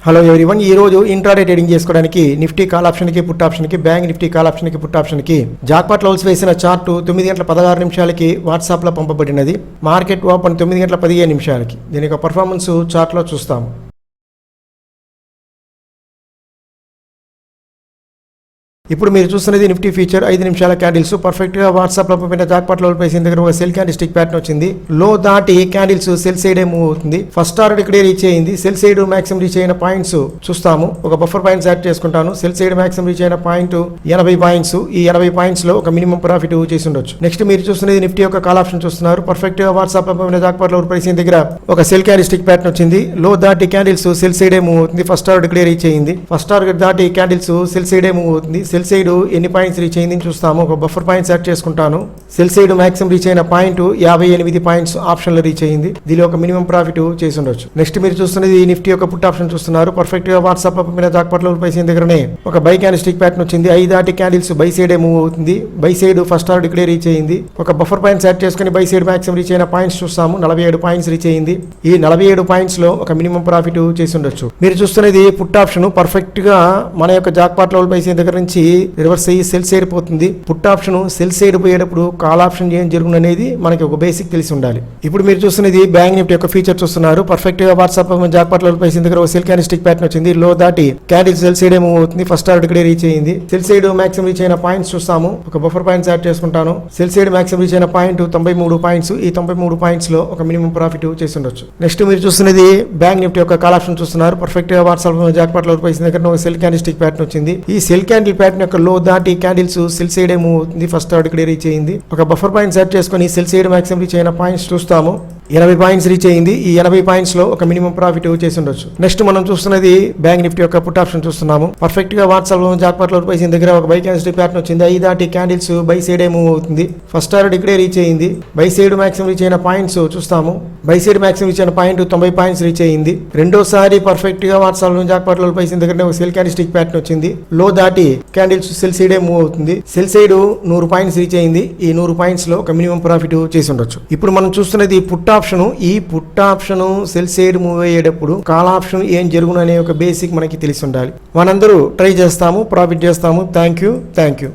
Hello everyone, ఈ రోజు intraday trading చేసుకోవడానికి నిఫ్టీ కాల్ ఆప్షన్ కి పుట్ ఆప్షన్ కి బ్యాంక్ నిఫ్టీ కాల్ ఆప్షన్ కి పుట్ ఆప్షన్ కి జాక్పాట్ లెవెల్స్ వేసిన చార్ట్ 9:16 వాట్సాప్ లో పంపబడినది. మార్కెట్ ఓపెన్ 9:15 దీని యొక్క పర్ఫార్మెన్స్ చార్ట్ లో చూస్తాము. ఇప్పుడు మీరు చూస్తున్నది నిఫ్టీ ఫ్యూచర్ 5 నిమిషాల క్యాండిల్స్ పర్ఫెక్ట్ గా వాట్సాప్ లో పంపిన జాక్పాట్ లెవెల్ ప్రైస్ దగ్గర ఒక సెల్ క్యాండిల్ స్టిక్ ప్యాటర్న్ వచ్చింది. లో దాటి క్యాండిల్స్ సెల్ సైడ్ మూవ్ అవుతుంది. ఫస్ట్ టార్గెట్ ఇక్కడే రీచ్ అయింది. సెల్ సైడ్ మాక్సిమం రీచ్ అయిన పాయింట్స్ చూస్తాము. ఒక బఫర్ పాయింట్స్ యాడ్ చేసుకుంటాను. సెల్ సైడ్ మాక్సిమం రీచ్ అయిన పాయింట్ 80 పాయింట్స్. ఈ 80 పాయింట్స్ లో ఒక మినిమం ప్రాఫిట్ చేసి ఉండొచ్చు. నెక్స్ట్ మీరు చూస్తున్నది నిఫ్టీ యొక్క కాల్ ఆప్షన్ చూస్తున్నారు. పర్ఫెక్ట్ గా వాట్సాప్ లో పంపిన జాక్పాట్ లెవెల్ ప్రైస్ దగ్గర ఒక సెల్ క్యాండిల్ స్టిక్ ప్యాటర్న్ వచ్చింది. లో దాటి క్యాండిల్స్ సెల్ సైడ్ మూవ్ అవుతుంది. ఫస్ట్ టార్గెట్ ఇక్కడే రీచ్ అయింది. ఫస్ట్ టార్గెట్ దాటి క్యాండిల్స్ సెల్ సైడ్ మూవ్ అవుతుంది. సెల్ సైడ్ ఎన్ని పాయింట్స్ రీచ్ అయింది చూస్తాము. ఒక బఫర్ పాయింట్స్ యాడ్ చేసుకుంటాను. సెల్ సైడ్ మాక్సిమం రీచ్ అయిన పాయింట్ 58 పాయింట్స్ ఆప్షన్ లో రీచ్ అయింది. దీనిలో ఒక మినిమం ప్రాఫిట్ చేసి ఉండొచ్చు. నెక్స్ట్ మీరు చూస్తున్నది నిఫ్టీ యొక్క పుట్ ఆప్షన్ చూస్తున్నారు. పర్ఫెక్ట్ గా వాట్సాప్ పంపిన జాక్పాట్ లెవెల్ ప్రైస్ దగ్గరనే ఒక బై క్యాండిల్ స్టిక్ ప్యాటర్న్ వచ్చింది. 5 దాటి క్యాండిల్స్ బై సైడ్ మూవ్ అవుతుంది. బై సైడ్ ఫస్ట్ టార్గెట్ ఇక్కడే రీచ్ అయింది. ఒక బఫర్ పాయింట్స్ యాడ్ చేసుకుని బై సైడ్ మాక్సిమం రీచ్ అయిన పాయింట్స్ చూస్తాము. 47 పాయింట్స్ రీచ్ అయింది. ఈ 47 పాయింట్స్ లో ఒక మినిమం ప్రాఫిట్ చేసి ఉండొచ్చు. మీరు చూస్తున్నది పుట్ ఆప్షన్ పర్ఫెక్ట్ గా మన యొక్క జాక్పాట్ లెవెల్ ప్రైస్ దగ్గర నుంచి రివర్స్ అయ్యి సెల్ సైడ్ పోతుంది. పుట్ ఆప్షన్ సెల్ సైడ్ పోయేటప్పుడు కాల్ ఆప్షన్ ఏం జరుగుతుంది అనేది మనకి ఒక బేసిక్ తెలిసి ఉండాలి. ఇప్పుడు మీరు చూస్తున్నది బ్యాంక్ నిఫ్టీ యొక్క ఫీచర్ చూస్తున్నారు. పర్ఫెక్ట్ గా వాట్సాప్ జాక్పాట్ లెవెల్ ప్రైస్ దగ్గర ఒక సెల్ క్యాండిల్ స్టిక్ ప్యాటర్న్ వచ్చింది. లో దాటి క్యాండిల్ సెల్ సైడ్ మూవ్ అవుతుంది. ఫస్ట్ టార్గెట్ ఇక్కడే రీచ్ అయింది. సెల్ సైడ్ మాక్సిమం రీచ్ అయిన పాయింట్స్ చూస్తాము. ఒక బఫర్ పాయింట్స్ యాడ్ చేసుకుంటాను. సెల్ సైడ్ మాక్సిమం రీచ్ అయిన పాయింట్ 93 పాయింట్స్. ఈ 93 పాయింట్స్ లో ఒక మినిమం ప్రాఫిట్ చేసి ఉండొచ్చు. నెక్స్ట్ మీరు చూస్తున్నది బ్యాంక్ నిఫ్టీ యొక్క కాల్ ఆప్షన్ చూస్తున్నారు. పర్ఫెక్ట్ గా వాట్సాప్ జాక్పాట్ లెవెల్ ప్రైస్ దగ్గర ఒక సెల్ క్యాండిల్ స్టిక్ ప్యాటర్న్ వచ్చింది. ఈ సెల్ క్యాండిల్ ప్యాటర్న్ యొక్క లో దాటి క్యాండిల్స్ సెల్ సైడ్ మూవ్ అవుతుంది. ఫస్ట్ టార్గెట్ ఇక్కడే రీచ్ అయింది. ఒక బఫర్ పాయింట్స్ యాడ్ చేసుకుని సెల్ సైడ్ మాక్సిమం రీచ్ అయిన పాయింట్స్ చూస్తాము. 80 పాయింట్స్ రీచ్ అయింది. ఈ 80 పాయింట్స్ లో ఒక మినిమం ప్రాఫిట్ చేసి ఉండొచ్చు. నెక్స్ట్ మనం చూస్తున్నది బ్యాంక్ నిఫ్టీ యొక్క పుట్ ఆప్షన్ చూస్తున్నాము. పర్ఫెక్ట్ గా వాట్సాప్ జాక్పాట్ లెవెల్ ప్రైస్ దగ్గర ఒక బై క్యాండిల్ స్టిక్ ప్యాటర్న్ వచ్చింది. 5 దాటి క్యాండిల్స్ బై సైడ్ మూవ్ అవుతుంది. ఫస్ట్ టార్గెట్ ఇక్కడే రీచ్ అయింది. బై సైడ్ మాక్సిమం రీచ్ అయిన పాయింట్స్ చూస్తాము. బై సైడ్ మాక్సిమం రీచ్ అయిన పాయింట్ 90 పాయింట్స్ రీచ్ అయింది. రెండోసారి పర్ఫెక్ట్ గా వాట్సాప్ జాక్పాట్ లెవెల్ ప్రైస్ దగ్గర ఒక సెల్ క్యాండిల్ స్టిక్ ప్యాటర్న్ వచ్చింది. లో దాటి క్యాండిల్స్ సెల్ సైడ్ మూవ్ అవుతుంది. సెల్ సైడ్ 100 పాయింట్స్ రీచ్ అయింది. ఈ 100 పాయింట్స్ లో ఒక మినిమం ప్రాఫిట్ చేసి ఉండొచ్చు. ఇప్పుడు మనం చూస్తున్నది పుట్ ఆప్షన్. ఈ put option cell side move అయ్యేటప్పుడు కాల్ ఆప్షన్ ఏం జరుగును అనే ఒక బేసిక్ మనకి తెలిసి ఉండాలి. మనందరూ ట్రై చేస్తాము, ప్రాఫిట్ చేస్తాము. Thank you.